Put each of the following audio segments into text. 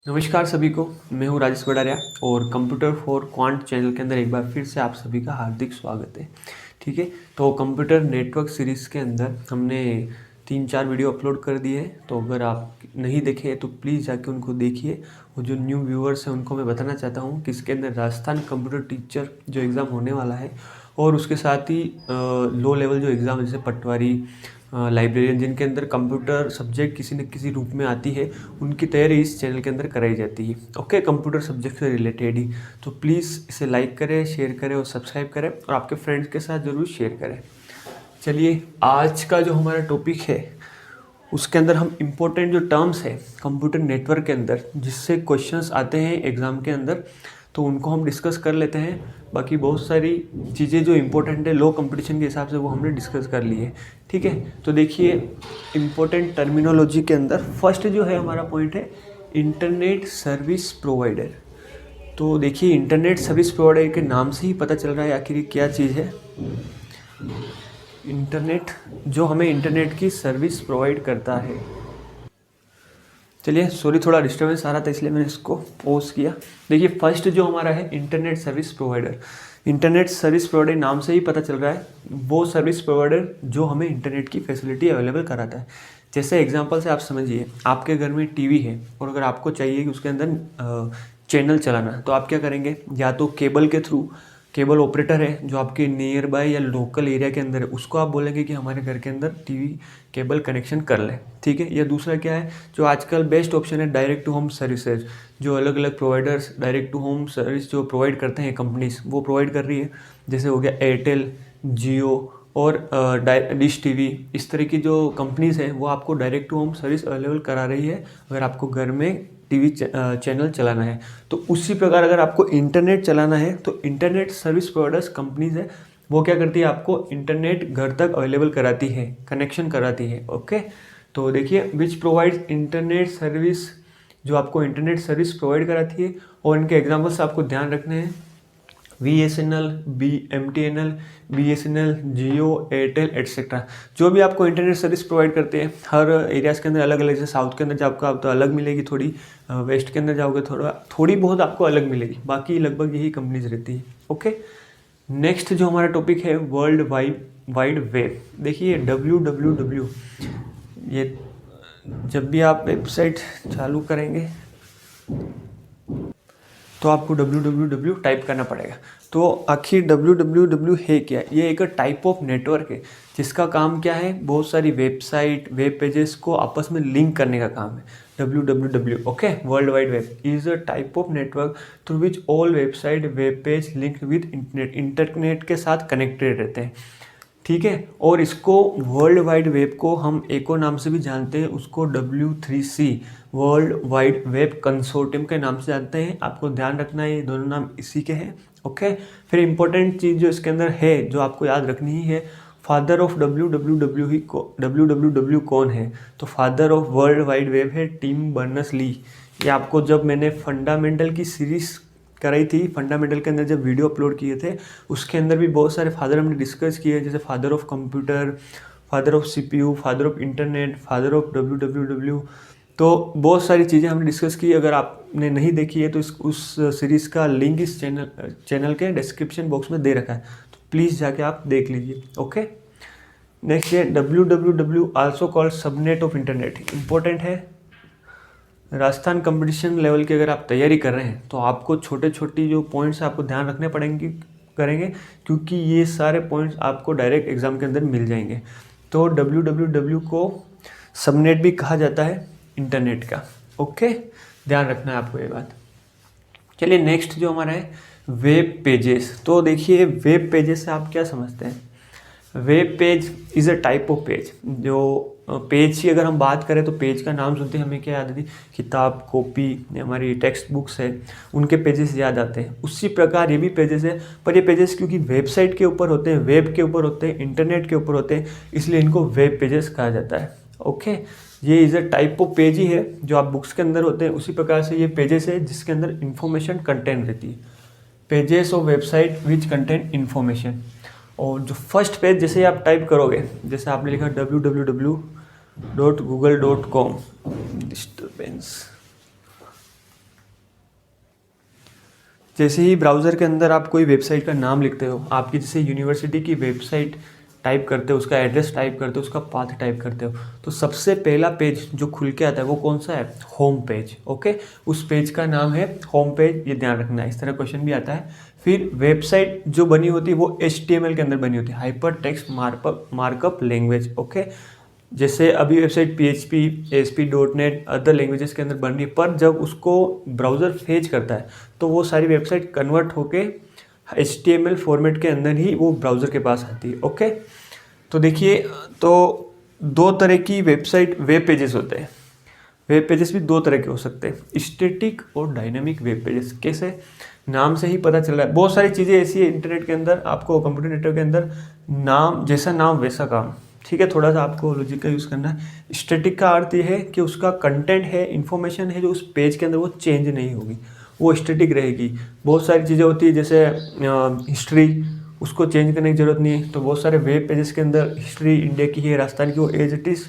नमस्कार सभी को। मैं हूं राजेश बड़ारिया और कंप्यूटर फॉर क्वांट चैनल के अंदर एक बार फिर से आप सभी का हार्दिक स्वागत है। ठीक है, तो कंप्यूटर नेटवर्क सीरीज़ के अंदर हमने 3-4 वीडियो अपलोड कर दिए हैं। तो अगर आप नहीं देखे तो प्लीज़ जाके उनको देखिए। और जो न्यू व्यूअर्स हैं उनको मैं बताना चाहता हूँ कि इसके अंदर राजस्थान कंप्यूटर टीचर जो एग्ज़ाम होने वाला है और उसके साथ ही लो लेवल जो एग्ज़ाम जैसे पटवारी, लाइब्रेरियन, जिनके अंदर कंप्यूटर सब्जेक्ट किसी न किसी रूप में आती है, उनकी तैयारी इस चैनल के अंदर कराई जाती है। ओके, कंप्यूटर सब्जेक्ट से रिलेटेड ही। तो प्लीज़ इसे लाइक करें, शेयर करें और सब्सक्राइब करें और आपके फ्रेंड्स के साथ ज़रूर शेयर करें। चलिए, आज का जो हमारा टॉपिक है उसके अंदर हम इम्पोर्टेंट जो टर्म्स है कंप्यूटर नेटवर्क के अंदर जिससे क्वेश्चंस आते हैं एग्ज़ाम के अंदर, तो उनको हम डिस्कस कर लेते हैं। बाकी बहुत सारी चीज़ें जो इम्पोर्टेंट है लो कंपटीशन के हिसाब से वो हमने डिस्कस कर ली है। ठीक है, तो देखिए इम्पोर्टेंट टर्मिनोलॉजी के अंदर फर्स्ट जो है हमारा पॉइंट है इंटरनेट सर्विस प्रोवाइडर। तो देखिए इंटरनेट सर्विस प्रोवाइडर के नाम से ही पता चल रहा है आखिर ये क्या चीज़ है। इंटरनेट जो हमें इंटरनेट की सर्विस प्रोवाइड करता है। चलिए, सॉरी थोड़ा डिस्टर्बेंस आ रहा था इसलिए मैंने इसको पॉज किया। देखिए फर्स्ट जो हमारा है internet service provider. Internet service provider नाम से ही पता चल रहा है वो सर्विस प्रोवाइडर जो हमें इंटरनेट की फैसिलिटी अवेलेबल कराता है। जैसे एग्जांपल से आप समझिए, आपके घर में टीवी है और अगर आपको चाहिए कि उसके अंदर चैनल चलाना, तो आप क्या करेंगे, या तो केबल के थ्रू, केबल ऑपरेटर है जो आपके नियर बाय या लोकल एरिया के अंदर है, उसको आप बोलेंगे कि हमारे घर के अंदर टीवी केबल कनेक्शन कर लें। ठीक है, या दूसरा क्या है जो आजकल बेस्ट ऑप्शन है, डायरेक्ट टू होम सर्विसेज। जो अलग अलग providers direct to home service जो प्रोवाइड करते हैं कंपनीज, वो प्रोवाइड कर रही है। जैसे हो गया एयरटेल, जियो और डिश टीवी। इस तरह की जो कंपनीज हैं वो आपको direct to home service available करा रही है अगर आपको घर में टीवी चैनल चलाना है। तो उसी प्रकार अगर आपको इंटरनेट चलाना है तो इंटरनेट सर्विस प्रोवाइडर्स कंपनीज है, वो क्या करती है, आपको इंटरनेट घर तक अवेलेबल कराती है, कनेक्शन कराती है। ओके, तो देखिए विच प्रोवाइड्स इंटरनेट सर्विस, जो आपको इंटरनेट सर्विस प्रोवाइड कराती है। और इनके एग्जाम्पल्स आपको ध्यान रखने हैं, VSNL, MTNL, BSNL, जियो, एयरटेल एट्सेट्रा। जो भी आपको इंटरनेट सर्विस प्रोवाइड करते हैं हर एरियाज़ के अंदर अलग अलग। जैसे साउथ के अंदर जाओगे आप तो अलग मिलेगी थोड़ी, वेस्ट के अंदर जाओगे थोड़ी बहुत आपको अलग मिलेगी, बाकी लगभग यही कंपनीज रहती है। ओके, नेक्स्ट जो हमारा टॉपिक है वर्ल्ड वाइड वेब। देखिए WWW, ये जब भी आप वेबसाइट चालू करेंगे तो आपको www टाइप करना पड़ेगा। तो आखिर www है क्या? ये एक टाइप ऑफ नेटवर्क है जिसका काम क्या है, बहुत सारी वेबसाइट, वेब पेजेस को आपस में लिंक करने का काम है। www, okay, world wide web is a type of network through which all website, web page linked with internet, internet के साथ कनेक्टेड रहते हैं। ठीक है, और इसको वर्ल्ड वाइड वेब को हम एक और नाम से भी जानते हैं, उसको W3C world wide web consortium के नाम से जानते हैं। आपको ध्यान रखना है ये दोनों नाम इसी के हैं। ओके, फिर इंपॉर्टेंट चीज़ जो इसके अंदर है जो आपको याद रखनी ही है, फादर ऑफ WWW कौन है? तो father of world wide web है टिम बर्नर्स-ली। ये आपको जब मैंने फंडामेंटल की सीरीज़ कराई थी, फंडामेंटल के अंदर जब वीडियो अपलोड किए थे उसके अंदर भी बहुत सारे फादर हमने डिस्कस किए, जैसे father of computer, father of CPU, father of internet, father of WWW। तो बहुत सारी चीज़ें हमने डिस्कस की। अगर आपने नहीं देखी है तो उस सीरीज़ का लिंक इस चैनल के डिस्क्रिप्शन बॉक्स में दे रखा है, तो प्लीज़ जाके आप देख लीजिए। ओके, नेक्स्ट है WWW also called subnet of internet. Important है, राजस्थान कंपटीशन लेवल की अगर आप तैयारी कर रहे हैं तो आपको छोटे छोटी जो पॉइंट्स आपको ध्यान रखने करेंगे, क्योंकि ये सारे पॉइंट्स आपको डायरेक्ट एग्जाम के अंदर मिल जाएंगे। तो WWW को सबनेट भी कहा जाता है इंटरनेट का। ओके, ध्यान रखना है आपको ये बात। चलिए नेक्स्ट जो हमारा है वेब पेजेस। तो देखिए वेब पेजेस से आप क्या समझते हैं? Web page is a type of page. जो पेज की अगर हम बात करें तो पेज का नाम सुनते हैं हमें क्या याद आती है? किताब, कॉपी, हमारी टेक्स्ट बुक्स है, उनके पेजेस याद आते हैं। उसी प्रकार ये भी पेजेस है, पर ये पेजेस क्योंकि वेबसाइट के ऊपर होते हैं, वेब के ऊपर होते हैं, इंटरनेट के ऊपर होते हैं, इसलिए इनको वेब पेजेस कहा जाता है। ओके, ये is a type of page ही है जो आप बुक्स के अंदर होते हैं। उसी प्रकार से ये पेजेस है जिसके अंदर इंफॉर्मेशन कंटेंट रहती है। Pages of website which content information. और जो फर्स्ट पेज जैसे आप टाइप करोगे, जैसे आपने लिखा www.google.com, डिस्टर्बेंस, जैसे ही ब्राउज़र के अंदर आप कोई वेबसाइट का नाम लिखते हो, आपकी जैसे यूनिवर्सिटी की वेबसाइट टाइप करते हो, उसका एड्रेस टाइप करते हो, उसका पाथ टाइप करते हो, तो सबसे पहला पेज जो खुल के आता है वो कौन सा है? Home page. ओके, उस पेज का नाम है होम पेज, ये ध्यान रखना है। इस तरह क्वेश्चन भी आता है। फिर वेबसाइट जो बनी होती है वो HTML के अंदर बनी होती है, hyper text markup language. Okay, जैसे अभी website PHP, ASP.NET other languages के अंदर बन रही है, पर जब उसको ब्राउज़र फेच करता है तो वो सारी वेबसाइट कन्वर्ट होके HTML फॉर्मेट के अंदर ही वो ब्राउज़र के पास आती है। ओके, तो देखिए, तो दो तरह की वेबसाइट वेब पेजेस होते हैं। वेब पेजेस भी दो तरह के हो सकते हैं, स्टैटिक और डायनामिक वेब पेजेस। कैसे? नाम से ही पता चल रहा है, बहुत सारी चीज़ें ऐसी है इंटरनेट के अंदर, आपको कंप्यूटर नेटवर्क के अंदर नाम जैसा नाम वैसा काम। ठीक है, थोड़ा सा आपको लॉजिक का यूज़ करना है। स्टैटिक का अर्थ ये है कि उसका कंटेंट है, इन्फॉर्मेशन है जो उस पेज के अंदर वो चेंज नहीं होगी, वो स्टैटिक रहेगी। बहुत सारी चीज़ें होती है जैसे हिस्ट्री, उसको चेंज करने की ज़रूरत नहीं है। तो बहुत सारे वेब पेजेस के अंदर हिस्ट्री इंडिया की है, राजस्थान की, वो एज इट इज़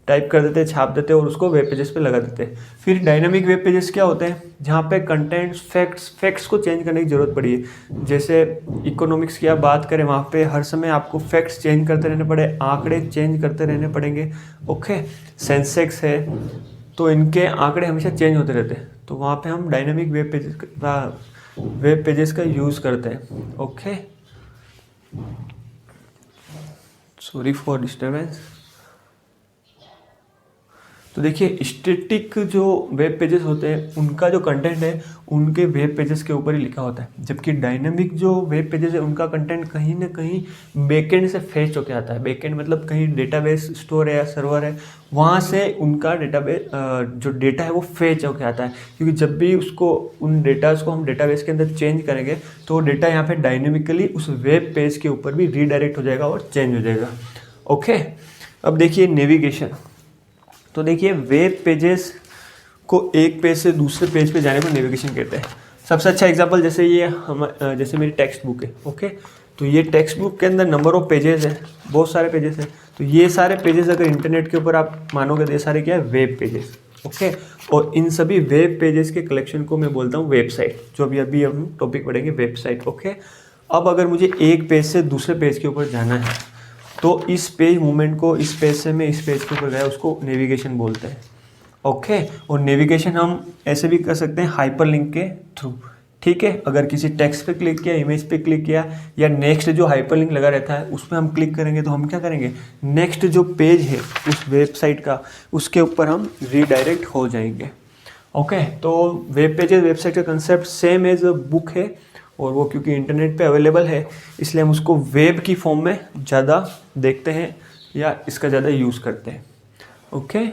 टाइप कर देते हैं, छाप देते हैं और उसको वेब पेजेस पे लगा देते हैं। फिर डायनामिक वेब पेजेस क्या होते हैं? जहाँ पे कंटेंट फैक्ट्स को चेंज करने की ज़रूरत पड़ी है। जैसे इकोनॉमिक्स की आप बात करें, वहाँ पे हर समय आपको फैक्ट्स चेंज करते रहने पड़े, आंकड़े चेंज करते रहने पड़ेंगे। ओके, सेंसेक्स है तो इनके आंकड़े हमेशा चेंज होते रहते हैं, तो वहाँ पे हम डायनामिक वेब पेजेस का यूज़ करते हैं। Okay, sorry for disturbance. तो देखिए, स्टैटिक जो वेब पेजेस होते हैं उनका जो कंटेंट है उनके वेब पेजेस के ऊपर ही लिखा होता है, जबकि डायनामिक जो वेब पेजेस है उनका कंटेंट कहीं ना कहीं बैकएंड से फेच होके आता है। बैकएंड मतलब कहीं डेटाबेस स्टोर है या सर्वर है, वहाँ से उनका डेटाबेस जो डेटा है वो फेच होके आता है। क्योंकि जब भी उसको उन डेटाज को हम डेटाबेस के अंदर चेंज करेंगे तो वो डेटा यहाँ पे डायनेमिकली उस वेब पेज के ऊपर भी रीडायरेक्ट हो जाएगा और चेंज हो जाएगा। ओके, अब देखिए नेविगेशन। तो देखिए, वेब पेजेस को एक पेज से दूसरे पेज पे जाने को नेविगेशन कहते हैं। सबसे अच्छा एग्जांपल जैसे ये जैसे मेरी टेक्स्ट बुक है। ओके, तो ये टेक्स्ट बुक के अंदर नंबर ऑफ पेजेस है, बहुत सारे पेजेस हैं। तो ये सारे पेजेस अगर इंटरनेट के ऊपर आप मानोगे तो ये सारे क्या है? Web pages. ओके, और इन सभी वेब पेजेस के कलेक्शन को मैं बोलता हूँ वेबसाइट, जो अभी अभी हम टॉपिक पढ़ेंगे वेबसाइट। ओके, अब अगर मुझे एक पेज से दूसरे पेज के ऊपर जाना है तो इस पेज मूवमेंट को, इस पेज से मैं इस पेज के ऊपर गया, उसको नेविगेशन बोलते हैं। ओके, और नेविगेशन हम ऐसे भी कर सकते हैं हाइपरलिंक के थ्रू। ठीक है, अगर किसी टेक्स्ट पे क्लिक किया, इमेज पे क्लिक किया, या नेक्स्ट जो हाइपरलिंक लगा रहता है उस पर हम क्लिक करेंगे तो हम क्या करेंगे? नेक्स्ट जो पेज है उस वेबसाइट का, उसके ऊपर हम रीडायरेक्ट हो जाएंगे। ओके, तो वेब पेजेस वेबसाइट का concept same as a book है, और वो क्योंकि इंटरनेट पे अवेलेबल है इसलिए हम उसको वेब की फॉर्म में ज़्यादा देखते हैं या इसका ज़्यादा यूज़ करते हैं। ओके,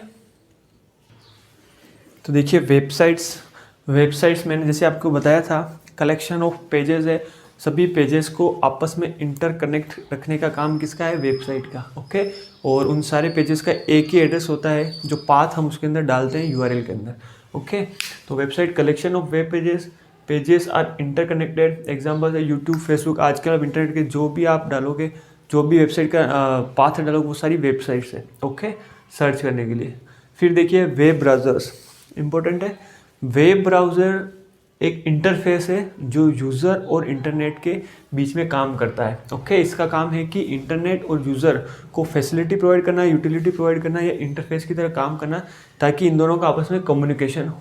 तो देखिए वेबसाइट्स मैंने जैसे आपको बताया था, कलेक्शन ऑफ पेजेस है। सभी पेजेस को आपस में इंटरकनेक्ट रखने का काम किसका है? वेबसाइट का। ओके, और उन सारे पेजेस का एक ही एड्रेस होता है जो पाथ हम उसके अंदर डालते हैं URL के अंदर। ओके, तो website collection of web pages are interconnected. Example है यूट्यूब, फेसबुक। आजकल अब इंटरनेट के जो भी आप डालोगे, जो भी वेबसाइट का पाथ डालोगे, वो सारी वेबसाइट्स है। ओके, सर्च करने के लिए। फिर देखिए वेब ब्राउज़र्स इम्पोर्टेंट है। वेब ब्राउज़र एक इंटरफेस है जो यूज़र और इंटरनेट के बीच में काम करता है। ओके, इसका काम है कि इंटरनेट और यूज़र को फैसिलिटी प्रोवाइड करना, यूटिलिटी प्रोवाइड करना, या इंटरफेस की तरह काम करना, ताकि इन दोनों का आपस में कम्युनिकेशन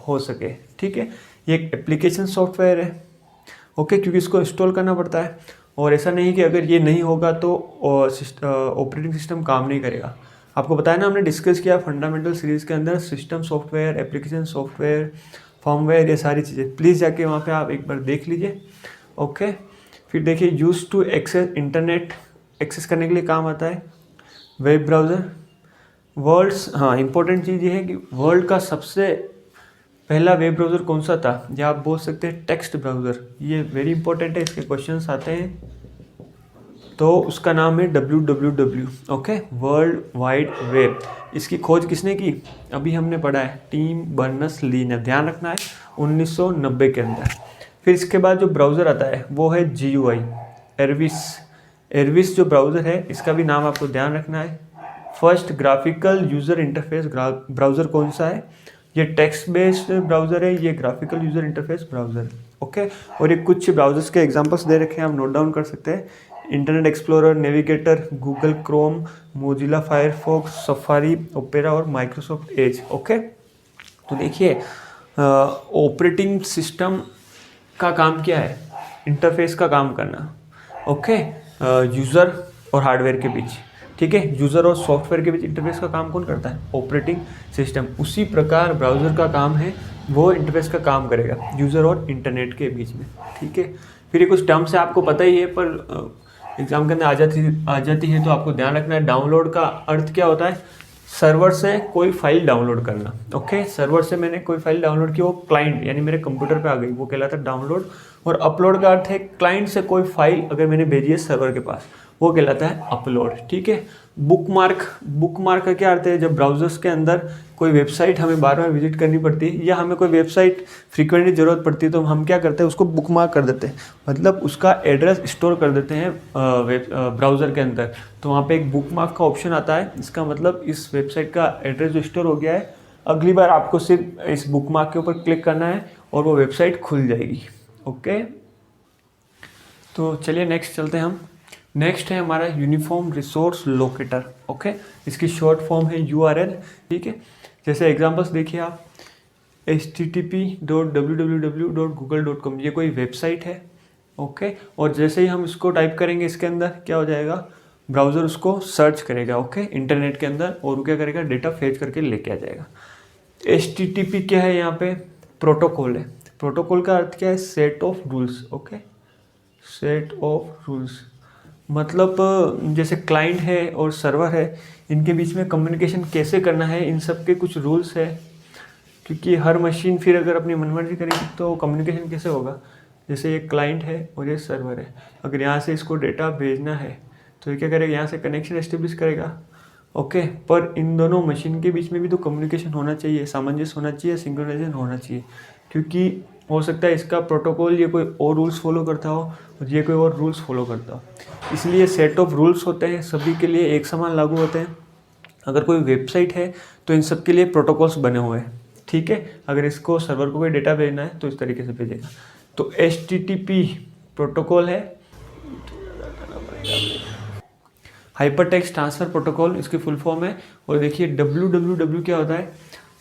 हो सके। ठीक है, ये एक एप्लीकेशन सॉफ्टवेयर है। ओके, क्योंकि इसको इंस्टॉल करना पड़ता है, और ऐसा नहीं कि अगर ये नहीं होगा तो ऑपरेटिंग सिस्टम काम नहीं करेगा। आपको बताया ना, हमने डिस्कस किया फंडामेंटल सीरीज़ के अंदर, system software, application software, firmware, ये सारी चीज़ें। प्लीज़ जाके वहाँ पे आप एक बार देख लीजिए। ओके, फिर देखिए use to access, internet access करने के लिए काम आता है वेब ब्राउज़र। हाँ, इंपॉर्टेंट चीज़ ये है कि वर्ल्ड का सबसे पहला वेब ब्राउज़र कौन सा था? या आप बोल सकते हैं टेक्स्ट ब्राउज़र। ये वेरी इंपॉर्टेंट है, इसके क्वेश्चंस आते हैं। तो उसका नाम है www। Okay, world wide web. इसकी खोज किसने की? अभी हमने पढ़ा है, टिम बर्नर्स-ली ने। ध्यान रखना है 1990 के अंदर। फिर इसके बाद जो ब्राउज़र आता है वो है GUI, एरविस जो ब्राउज़र है, इसका भी नाम आपको ध्यान रखना है। First graphical user interface browser कौन सा है? ये टेक्स्ट बेस्ड ब्राउज़र है, ये ग्राफिकल यूज़र इंटरफेस ब्राउज़र है। ओके, और ये कुछ ब्राउज़र्स के एग्जांपल्स दे रखे हैं, आप नोट डाउन कर सकते हैं। Internet explorer, navigator, Google Chrome, Mozilla Firefox, safari, opera और माइक्रोसॉफ्ट एज। ओके, तो देखिए ऑपरेटिंग सिस्टम का काम क्या है? इंटरफेस का काम करना। ओके, यूज़र और हार्डवेयर के बीच, ठीक है, यूज़र और सॉफ्टवेयर के बीच इंटरफेस का काम कौन करता है? Operating system. उसी प्रकार ब्राउज़र का काम है, वो इंटरफेस का काम करेगा यूज़र और इंटरनेट के बीच में, ठीक है। फिर ये कुछ टर्म्स है आपको पता ही है, पर एग्जाम के अंदर आ जाती है, तो आपको ध्यान रखना है। डाउनलोड का अर्थ क्या होता है? सर्वर से कोई फाइल डाउनलोड करना। ओके, सर्वर से मैंने कोई फाइल डाउनलोड की, वो क्लाइंट यानी मेरे कंप्यूटर पे आ गई, वो कहलाता है डाउनलोड। और अपलोड का अर्थ है क्लाइंट से कोई फाइल अगर मैंने भेजी है सर्वर के पास, वो कहलाता है अपलोड, ठीक है। बुकमार्क का क्या अर्थ है? जब ब्राउजर्स के अंदर कोई वेबसाइट हमें बार बार विजिट करनी पड़ती है, या हमें कोई वेबसाइट फ्रीक्वेंटली ज़रूरत पड़ती है, तो हम क्या करते हैं? उसको बुकमार्क कर देते हैं, मतलब उसका एड्रेस स्टोर कर देते हैं ब्राउज़र के अंदर। तो वहाँ पे एक बुकमार्क का ऑप्शन आता है, इसका मतलब इस वेबसाइट का एड्रेस जो स्टोर हो गया है, अगली बार आपको सिर्फ इस बुकमार्क के ऊपर क्लिक करना है और वो वेबसाइट खुल जाएगी। ओके, तो चलिए नेक्स्ट चलते हैं हम। नेक्स्ट है हमारा यूनिफॉर्म रिसोर्स लोकेटर। ओके, इसकी शॉर्ट फॉर्म है URL, ठीक है। जैसे एग्जांपल्स देखिए आप, http://www.google.com, ये कोई वेबसाइट है। ओके, और जैसे ही हम इसको टाइप करेंगे, इसके अंदर क्या हो जाएगा? ब्राउज़र उसको सर्च करेगा, ओके, इंटरनेट के अंदर, और वो क्या करेगा? डेटा फेच करके लेके आ जाएगा। HTTP क्या है? यहाँ पे प्रोटोकॉल है। प्रोटोकॉल का अर्थ क्या है? Set of rules. Okay, set of rules मतलब जैसे क्लाइंट है और सर्वर है, इनके बीच में कम्युनिकेशन कैसे करना है, इन सब के कुछ रूल्स है। क्योंकि हर मशीन फिर अगर अपनी मनमर्जी करेगी तो कम्युनिकेशन कैसे होगा? जैसे ये क्लाइंट है और ये सर्वर है, अगर यहाँ से इसको डेटा भेजना है तो ये क्या करेगा? यहाँ से कनेक्शन एस्टेब्लिश करेगा। ओके, पर इन दोनों मशीन के बीच में भी तो कम्युनिकेशन होना चाहिए, सामंजस्य होना चाहिए, सिंक्रोनाइजेशन होना चाहिए। क्योंकि हो सकता है इसका प्रोटोकॉल ये कोई और रूल्स फॉलो करता हो और ये कोई और रूल्स फॉलो करता हो, इसलिए सेट ऑफ रूल्स होते हैं, सभी के लिए एक समान लागू होते हैं। अगर कोई वेबसाइट है तो इन सब के लिए प्रोटोकॉल्स बने हुए हैं, ठीक है। अगर इसको सर्वर को कोई डेटा भेजना है तो इस तरीके से भेजेगा। तो HTTP प्रोटोकॉल है, हाइपर टेक्स्ट ट्रांसफर प्रोटोकॉल, इसकी फुल फॉर्म है। और देखिए www क्या होता है?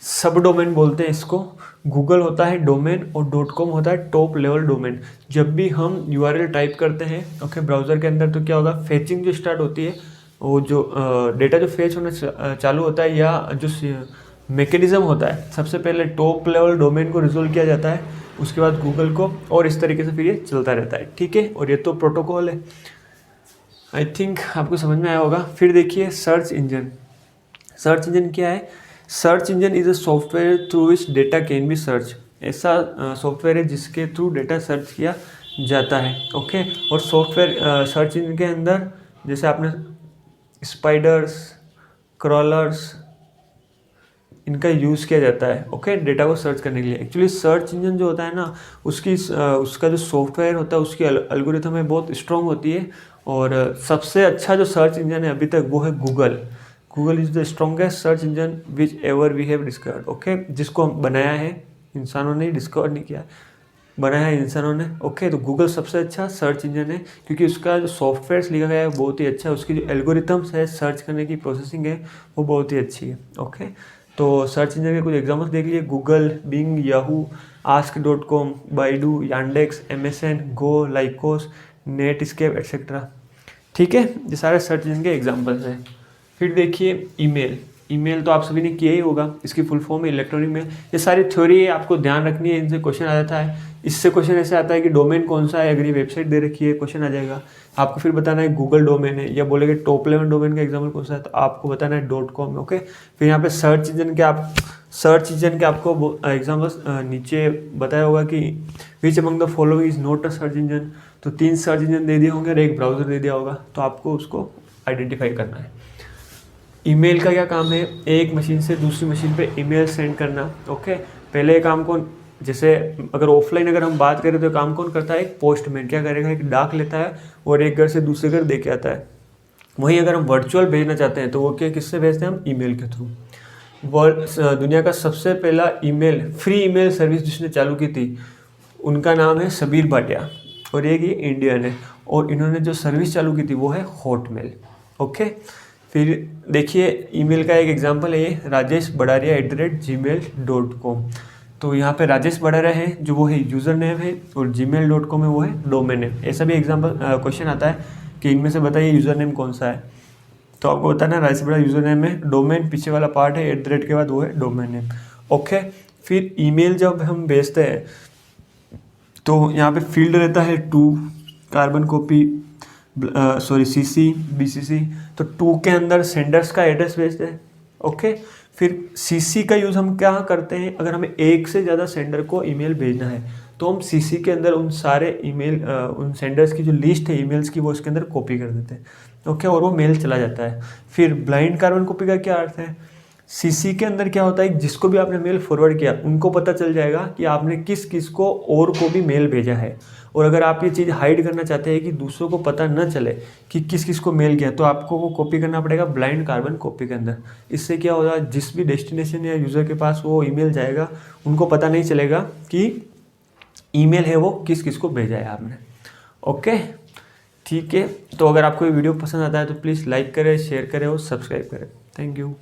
सब डोमेन बोलते हैं इसको। गूगल होता है डोमेन और .com होता है टॉप लेवल डोमेन। जब भी हम URL टाइप करते हैं ओके ब्राउज़र के अंदर, तो क्या होगा? फेचिंग जो स्टार्ट होती है, वो जो डेटा जो फेच होना चालू होता है, या जो मैकेनिज्म होता है, सबसे पहले टॉप लेवल डोमेन को रिजोल्व किया जाता है, उसके बाद गूगल को, और इस तरीके से फिर ये चलता रहता है, ठीक है। और ये तो प्रोटोकॉल है, आई थिंक आपको समझ में आया होगा। फिर देखिए सर्च इंजन। सर्च इंजन क्या है? Search engine is a software through which data can be search. ऐसा सॉफ्टवेयर है जिसके थ्रू डेटा सर्च किया जाता है, ओके। और सॉफ्टवेयर सर्च इंजन के अंदर जैसे आपने स्पाइडर्स, क्रॉलर्स, इनका यूज़ किया जाता है, ओके, डेटा को सर्च करने के लिए। एक्चुअली सर्च इंजन जो होता है ना, उसका जो सॉफ्टवेयर होता है, उसकी एल्गोरिथम है बहुत स्ट्रॉन्ग होती है। और सबसे अच्छा जो सर्च इंजन है अभी तक, वो है Google. Google is the strongest search engine which ever we have discovered, okay, जिसको हम बनाया है इंसानों ने, डिस्कवर नहीं किया, बनाया है इंसानों ने, ओके। तो गूगल सबसे अच्छा सर्च इंजन है, क्योंकि उसका जो सॉफ्टवेयर लिखा गया है बहुत ही अच्छा है, उसकी जो एल्गोरिथम्स है, सर्च करने की प्रोसेसिंग है, वो बहुत ही अच्छी है, ओके। तो सर्च इंजन के कुछ एग्जाम्पल्स देख लीजिए, Google, Bing, Yahoo, ask.com, Baidu, Yandex, MSN, Go, Lycos, Netscape etcetera, ठीक है। ये सारे सर्च इंजन के एग्जाम्पल्स हैं। फिर देखिए ईमेल तो आप सभी ने किया ही होगा, इसकी फुल फॉर्म है इलेक्ट्रॉनिक मेल। ये सारी थ्योरी है, आपको ध्यान रखनी है, इनसे क्वेश्चन आ जाता है। इससे क्वेश्चन ऐसे आता है कि डोमेन कौन सा है, अगर ये वेबसाइट दे रखी है क्वेश्चन आ जाएगा, आपको फिर बताना है गूगल डोमेन है, या बोलेगे टॉप लेवल डोमेन का एग्जाम्पल कौन सा है, तो आपको बताना है .com, ओके। फिर यहाँ पे सर्च इंजन के आपको एग्जाम्पल्स नीचे बताया होगा कि which among the following is not a search engine, तो 3 सर्च इंजन दे दिए होंगे और एक ब्राउजर दे दिया होगा, तो आपको उसको आइडेंटिफाई करना है। ईमेल का क्या काम है? एक मशीन से दूसरी मशीन पे ईमेल सेंड करना, ओके। पहले काम कौन, जैसे अगर ऑफलाइन अगर हम बात करें तो काम कौन करता है? एक पोस्टमैन क्या करेगा? एक डाक लेता है और एक घर से दूसरे घर दे के आता है। वहीं अगर हम वर्चुअल भेजना चाहते हैं तो वो क्या, किससे भेजते हैं हम? ईमेल के थ्रू। दुनिया का सबसे पहला ईमेल फ्री ईमेल सर्विस जिसने चालू की थी उनका नाम है सबीर भाटिया और ये इंडियन है और इन्होंने जो सर्विस चालू की थी वो है हॉटमेल। ओके, फिर देखिए ईमेल का एक एग्जांपल है ये rajesh.badaria@gmail.com। तो यहाँ पे राजेश बड़ारिया है जो वो है यूज़र नेम है और gmail.com है वो है डोमेन नेम। ऐसा भी एग्जाम्पल क्वेश्चन आता है कि इनमें से बताइए यूज़र नेम कौन सा है, तो आपको बताना राजेश बड़ा यूज़र नेम है, डोमेन पीछे वाला पार्ट है @ के बाद वो है डोमेन नेम। ओके, फिर ईमेल जब हम भेजते हैं तो यहाँ पे फील्ड रहता है 2 कार्बन कॉपी CC BCC। तो 2 के अंदर सेंडर्स का एड्रेस भेजते हैं। ओके, फिर CC का यूज़ हम क्या करते हैं, अगर हमें एक से ज़्यादा सेंडर को ईमेल भेजना है तो हम CC के अंदर उन सारे ईमेल उन सेंडर्स की जो लिस्ट है ईमेल्स की वो उसके अंदर कॉपी कर देते हैं। ओके, और वो मेल चला जाता है। फिर ब्लाइंड कार्बन कॉपी का क्या अर्थ है, CC के अंदर क्या होता है, जिसको भी आपने मेल फॉरवर्ड किया उनको पता चल जाएगा कि आपने किस किस को और को भी मेल भेजा है। और अगर आप ये चीज़ हाइड करना चाहते हैं कि दूसरों को पता न चले कि किस किस को मेल किया, तो आपको वो कॉपी करना पड़ेगा ब्लाइंड कार्बन कॉपी के अंदर। इससे क्या होगा, जिस भी डेस्टिनेशन या यूज़र के पास वो ईमेल जाएगा उनको पता नहीं चलेगा कि ईमेल है वो किस किस को भेजा है आपने। ओके, ठीक है। तो अगर आपको ये वीडियो पसंद आता है तो प्लीज़ लाइक करें, शेयर करें और सब्सक्राइब करें। Thank you.